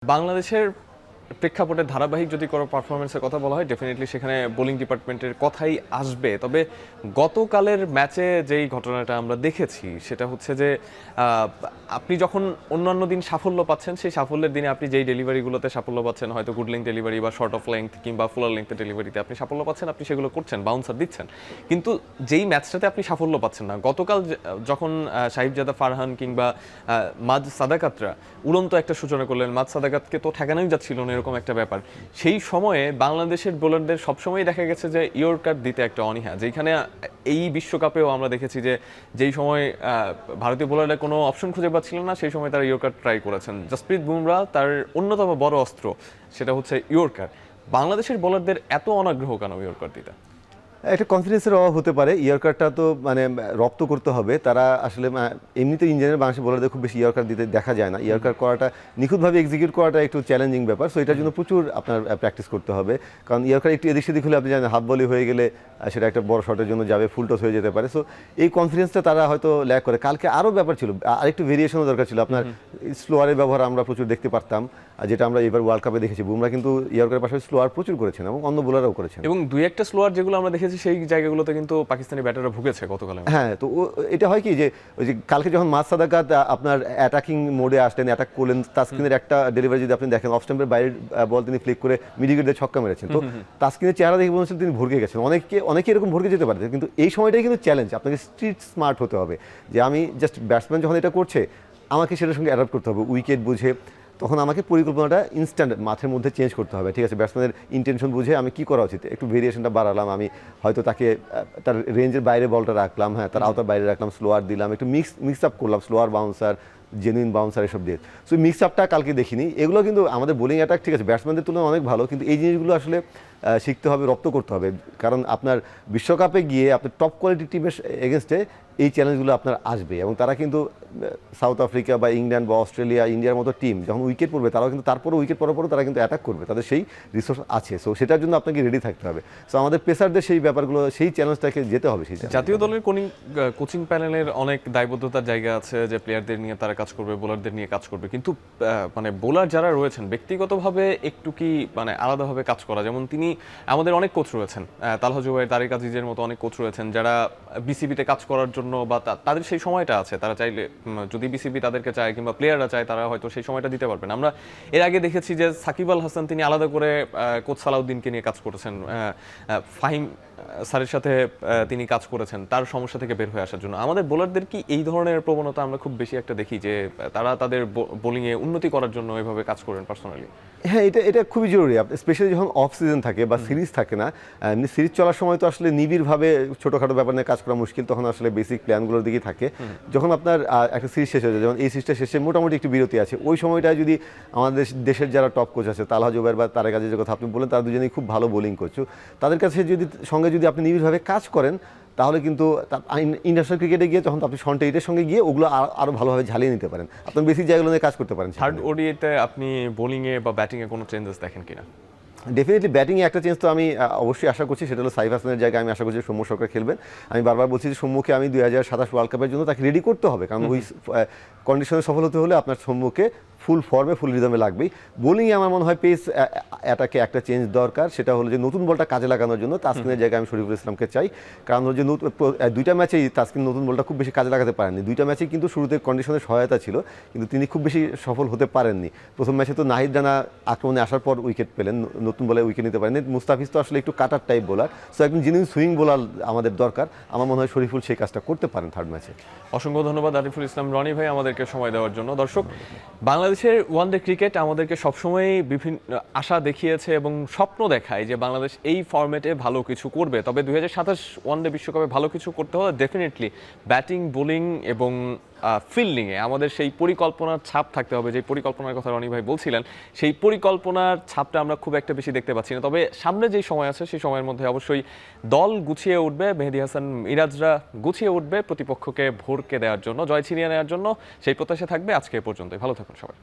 বাংলাদেশের প্রেক্ষাপটে ধারাবাহিক যদি কোনো পারফরমেন্সের কথা বলা হয় ডেফিনেটলি সেখানে বোলিং ডিপার্টমেন্টের কথাই আসবে। তবে গতকালের ম্যাচে যেই ঘটনাটা আমরা দেখেছি সেটা হচ্ছে যে আপনি যখন অন্যান্য দিন সাফল্য পাচ্ছেন সেই সাফল্যের দিনে আপনি যেই ডেলিভারিগুলোতে সাফল্য পাচ্ছেন, হয়তো গুড লেন্থ ডেলিভারি বা শর্ট অফ লেন্থ কিংবা ফুলার লেন্থের ডেলিভারিতে আপনি সাফল্য পাচ্ছেন, আপনি সেগুলো করছেন, বাউন্সার দিচ্ছেন। কিন্তু যেই ম্যাচটাতে আপনি সাফল্য পাচ্ছেন না, গতকাল যখন সাহিবজাদা ফারহান কিংবা মাজ সাদাকাতরা উড়ন্ত একটা সূচনা করলেন, মাজ সাদাকাতকে তো ঠেকানোই যাচ্ছিল না এরকম একটা ব্যাপার, সেই সময়ে বাংলাদেশের বোলারদের সবসময় দেখা গেছে যে ইয়র্কার দিতে একটা অনীহা, যেখানে এই বিশ্বকাপেও আমরা দেখেছি যে যেই সময় ভারতীয় বোলাররা কোনো অপশন খুঁজে পাচ্ছিল না সেই সময় তারা ইয়র্কার ট্রাই করেছেন। জসপ্রীত বুমরা তার অন্যতম বড় অস্ত্র সেটা হচ্ছে ইয়র্কার। বাংলাদেশের বোলারদের এত অনাগ্রহ কেন ইয়র্কার দিতে? একটা কনফিডেন্সের অভাব হতে পারে। ইয়র্কারটা তো রপ্ত করতে হবে। তারা আসলে এমনিতে ইঞ্জিনিয়ার বাংলাদেশের বোলারদের খুব বেশি ইয়র্কার দিতে দেখা যায় না। ইয়র্কার করাটা নিখুঁতভাবে এক্সিকিউট করাটা একটু চ্যালেঞ্জিং ব্যাপার। সো এটার জন্য প্রচুর আপনার প্র্যাকটিস করতে হবে, কারণ ইয়র্কার একটু এদিক সেদিক হলে আপনি জানেন হাফ বলি হয়ে গেলে সেটা একটা বড় শটের জন্য যাবে, ফুল টস হয়ে যেতে পারে। সো এই কনফিডেন্সটা তারা হয়তো ল্যাক করে। কালকে আরও ব্যাপার ছিল, আরেকটু ভেরিয়েশনও দরকার ছিল। আপনার স্লোয়ারের ব্যবহার আমরা প্রচুর দেখতে পারতাম, যেটা আমরা এবার ওয়ার্ল্ড কাপে দেখেছি। বুমরা কিন্তু ইয়র্কারের পাশাপাশি স্লোয়ার প্রচুর করেছেন এবং অন্য বোলাররাও করেছেন, এবং দুই একটা স্লোয়ার যেগুলো আমরা দেখেছি সেই জায়গাগুলোতে কিন্তু পাকিস্তানি ব্যাটাররা ভুগেছে গতকাল। হ্যাঁ, তো এটা হয় কি যে ওই যে কালকে যখন মাজ সাদাকাত আপনার অ্যাটাকিং মোডে আসলেন, অ্যাটাক করলেন, তাসকিনের একটা ডেলিভারি যদি আপনি দেখেন, অফ স্টাম্পের বাইরের বল তিনি ফ্লিক করে মিডিগেট দিয়ে ছক্কা মেরেছেন। তো তাসকিনের চেহারা দেখে মনে হচ্ছিল তিনি ভরকে গেছেন। অনেকে এরকম ভরকে যেতে পারে, কিন্তু এই সময়টাই কিন্তু চ্যালেঞ্জ। আপনাকে স্ট্রিট স্মার্ট হতে হবে, যে আমি জাস্ট ব্যাটসম্যান যখন এটা করছে আমাকে সেটার সঙ্গে অ্যাডাপ্ট করতে হবে, উইকেট বুঝে। তখন আমাকে পরিকল্পনাটা ইনস্ট্যান্ট মাঠের মধ্যে চেঞ্জ করতে হবে। ঠিক আছে, ব্যাটসম্যানের ইন্টেনশন বুঝে আমি কী করা উচিত, একটু ভেরিয়েশনটা বাড়ালাম, আমি হয়তো তাকে তার রেঞ্জের বাইরে বলটা রাখলাম, হ্যাঁ তার আওতার বাইরে রাখলাম, স্লোয়ার দিলাম, একটু মিক্স আপ করলাম, স্লোয়ার বাউন্সার, জেনুইন বাউন্সার, এসব দিয়ে। সো মিক্স আপটা কালকে দেখিনি। এগুলো কিন্তু আমাদের বোলিং অ্যাটাক ঠিক আছে ব্যাটসম্যানদের তুলনায় অনেক ভালো, কিন্তু এই জিনিসগুলো আসলে শিখতে হবে, রপ্ত করতে হবে। কারণ আপনার বিশ্বকাপে গিয়ে আপনার টপ কোয়ালিটি টিমের এগেনস্টে এই চ্যালেঞ্জগুলো আপনার আসবে, এবং তারা কিন্তু সাউথ আফ্রিকা বা ইংল্যান্ড বা অস্ট্রেলিয়া, ইন্ডিয়ার মতো টিম যখন উইকেট পড়বে তারাও কিন্তু তারপরে উইকেট পড়ার পরও তারা কিন্তু অ্যাটাক করবে, তাদের সেই রিসোর্স আছে। সো সেটার জন্য আপনাকে রেডি থাকতে হবে। সো আমাদের পেসারদের সেই ব্যাপারগুলো, সেই চ্যালেঞ্জটাকে যেতে হবে। সেই জাতীয় দলের কোচিং প্যানেলের অনেক দায়বদ্ধতার জায়গা আছে যে প্লেয়ারদের নিয়ে তারা কাজ করবে, বোলারদের নিয়ে কাজ করবে, কিন্তু বোলার যারা রয়েছেন ব্যক্তিগতভাবে একটু কি আলাদাভাবে কাজ করা, যেমন আমাদের অনেক কোচ রয়েছেন, তালহা জুবাইর, তারিক আজিজের মতো অনেক কোচ রয়েছেন যারা বিসিবিতে কাজ করার জন্য বা তাদের সেই সময়টা আছে, তারা চাইলে যদি বিসিবি তাদেরকে চায় কিংবা প্লেয়াররা চায় তারা হয়তো সেই সময়টা দিতে পারবেন। আমরা এর আগে দেখেছি যে সাকিব আল হাসান তিনি আলাদা করে কোচ সালাউদ্দিনকে নিয়ে কাজ করেছেন, ফাহিম স্যারের সাথে তিনি কাজ করেছেন তার সমস্যা থেকে বের হয়ে আসার জন্য। আমাদের বোলারদের কি এই ধরনের প্রবণতা আমরা খুব বেশি একটা দেখি যে তারা তাদের বোলিংয়ে উন্নতি করার জন্য এভাবে কাজ করেন পার্সোনালি? হ্যাঁ, এটা খুবই জরুরি, স্পেশালি যখন অফ সিজন থাকে বা সিরিজ থাকে না। এমনি সিরিজ চলার সময় তো আসলে নিবিড়ভাবে ছোটোখাটো ব্যাপার নিয়ে কাজ করা মুশকিল, তখন আসলে বেসিক প্ল্যানগুলোর দিকেই থাকে। যখন আপনার একটা সিরিজ শেষ হয়ে যায়, যেমন এই সিরিজটা শেষে মোটামুটি একটু বিরতি আছে, ওই সময়টায় যদি আমাদের দেশের যারা টপ কোচ আছে, তালহা জুবাইর বা তারেক আজিজের কথা আপনি বলেন, তারা দুজনেই খুব ভালো বোলিং কোচ। তাদের কাছে যদি আপনি নিবিড়ভাবে কাজ করেন তাহলে কিন্তু ইন্টারন্যাশনাল ক্রিকেটে গিয়ে যখন আপনি ফ্রন্ট এইটের সঙ্গে গিয়ে ওগুলো আরও ভালোভাবে ঝালিয়ে নিতে পারেন, আপনার বেসিক জায়গাগুলো নিয়ে কাজ করতে পারেন। থার্ড ওডিআইতে আপনি বোলিংয়ে বা ব্যাটিংয়ে কোনো চেঞ্জেস দেখেন কিনা? ডেফিনেটলি ব্যাটিংয়ে একটা চেঞ্জ তো আমি অবশ্যই আশা করছি, সেটা হলো সাইফ হাসানের জায়গায় আমি আশা করছি সৌম্য সরকার খেলবেন। আমি বারবার বলছি যে সৌম্যকে আমি 2027 ওয়ার্ল্ড কাপের জন্য তাকে রেডি করতে হবে, কারণ ওই কন্ডিশনে সফল হতে হলে আপনার সৌম্যকে ফুল ফর্মে, ফুল রিদমে লাগবেই। বোলিংয়ে আমার মনে হয় পেস অ্যাটাকে একটা চেঞ্জ দরকার, সেটা হলো যে নতুন বলটা কাজে লাগানোর জন্য তাসকিনের জায়গায় আমি শরীফুল ইসলামকে চাই। কারণ হলো যে দুইটা ম্যাচেই তাসকিন নতুন বলটা খুব বেশি কাজে লাগাতে পারেননি। দুইটা ম্যাচেই কিন্তু শুরুতে কন্ডিশনের সহায়তা ছিল, কিন্তু তিনি খুব বেশি সফল হতে পারেননি। প্রথম ম্যাচে তো নাহিদ রানা আক্রমণে আসার পর উইকেট পেলেন, নতুন বলে উইকেট নিতে পারেন। মুস্তাফিজ তো আসলে একটু কাটার টাইপ বোলার, সো একজন যিনি সুইং বোলার আমাদের দরকার। আমার মনে হয় শরীফুল সেই কাজটা করতে পারেন থার্ড ম্যাচে। অসংখ্য ধন্যবাদ আরিফুল ইসলাম রনি ভাই আমাদেরকে সময় দেওয়ার জন্য। দর্শক, বাংলাদেশের ওয়ানডে ক্রিকেট আমাদেরকে সবসময় বিভিন্ন আশা দেখিয়েছে এবং স্বপ্ন দেখায় যে বাংলাদেশ এই ফরম্যাটে ভালো কিছু করবে। তবে 2027 ওয়ানডে বিশ্বকাপে ভালো কিছু করতে হলে ডেফিনেটলি ব্যাটিং, বোলিং এবং ফিল্ডিংয়ে আমাদের সেই পরিকল্পনার ছাপ থাকতে হবে। যে পরিকল্পনার কথা রনি ভাই বলছিলেন, সেই পরিকল্পনার ছাপটা আমরা খুব একটা বেশি দেখতে পাচ্ছি না। তবে সামনে যেই সময় আছে সেই সময়ের মধ্যে অবশ্যই দল গুছিয়ে উঠবে, মেহেদী হাসান মিরাজরা গুছিয়ে উঠবে প্রতিপক্ষকে ভরকে দেওয়ার জন্য, জয় ছিনিয়ে নেওয়ার জন্য। সেই প্রত্যাশা থাকবে। আজকে এ পর্যন্তই। ভালো থাকুন সবাই।